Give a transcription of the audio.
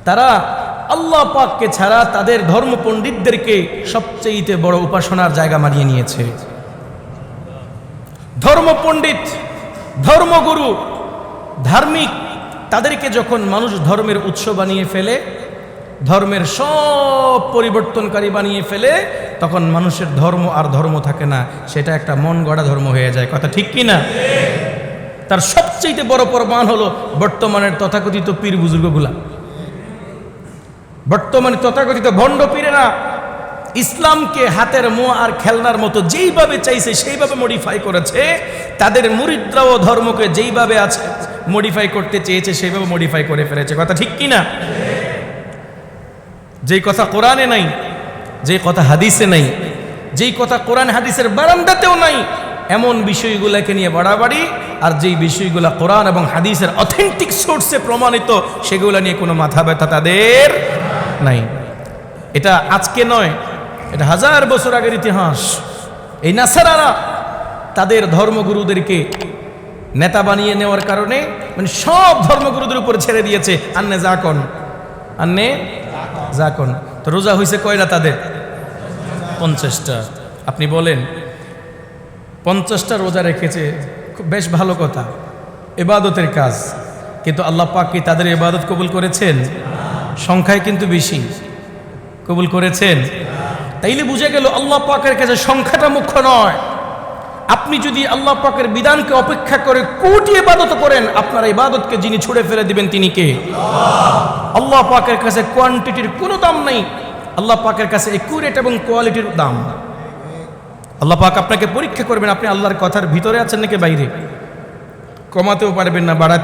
তারা আল্লাহ পাককে ছাড়া তাদের ধর্ম পণ্ডিতদেরকে সবচেয়ে বড় উপাসনার জায়গা মানিয়ে নিয়েছে। ধর্ম পণ্ডিত, ধর্মগুরু, ধার্মিক, তাদেরকে যখন মানুষ ধর্মের উৎস বানিয়ে ফেলে, ধর্মের সব পরিবর্তনকারী বানিয়ে ফেলে, তখন মানুষের ধর্ম আর ধর্ম থাকে না, সেটা একটা মন গড়া ধর্ম হয়ে যায়। কথা ঠিক কি না? তার সবচেয়ে বড় প্রমাণ হলো বর্তমানের তথাকথিত পীর বুজুর্গগুলা। বর্তমানে তথাকথিত ভণ্ড পীরেরা ইসলামকে হাতের মোয়া আর খেলনার মতো যেইভাবে চাইছে সেইভাবে মডিফাই করেছে। তাদের মুরিদরাও ধর্মকে যেইভাবে আছে মডিফাই করতে চেয়েছে সেইভাবে মডিফাই করে ফেলেছে। কথা ঠিক কি না? যেই কথা কোরআনে নাই, যেই কথা হাদিসে নাই, যেই কথা কোরআন হাদিসের বারান্দাতেও নাই, এমন বিষয়গুলোকে নিয়ে বাড়াবাড়ি, আর যেই বিষয়গুলো কোরআন এবং হাদিসের অথেন্টিক সোর্সে প্রমাণিত সেগুলো নিয়ে কোনো মাথা ব্যথা তাদের নাই। এটা আজকে নয়, এটা 1000 বছর আগের ইতিহাস। এই নাসারারা তাদের ধর্মগুরুদেরকে নেতা বানিয়ে নেওয়ার কারণে মানে সব ধর্মগুরুদের উপর ছেড়ে দিয়েছে, আন্নে যাকন, আন্নে যাকন। তো রোজা হয়েছে কয়টা তাদের? 50টা। আপনি বলেন 50টা রোজা রেখেছে, খুব বেশ ভালো কথা, ইবাদতের কাজ। কিন্তু আল্লাহ পাক কি তাদের ইবাদত কবুল করেছেন? সংখ্যায় কিন্তু বেশি। কবুল করেছেন? তাইলে বুঝে গেল আল্লাহ পাকের কাছে সংখ্যাটা মুখ্য নয়। আপনি যদি আল্লাহ পাকের বিধানকে অপেক্ষা করে কোটি ইবাদত করেন, আপনার ইবাদতকে যিনি ছুড়ে ফেলে দিবেন তিনি কে? আল্লাহ পাকের কাছে কোয়ান্টিটির কোনো দাম নেই, আল্লাহ পাকের কাছে একুরেট এবং কোয়ালিটির দাম। আল্লাহ পাক আপনাকে পরীক্ষা করবেন আপনি আল্লাহর কথার ভিতরে আছেন নাকি বাইরে। কমাতেও পারবেন না, বাড়াতে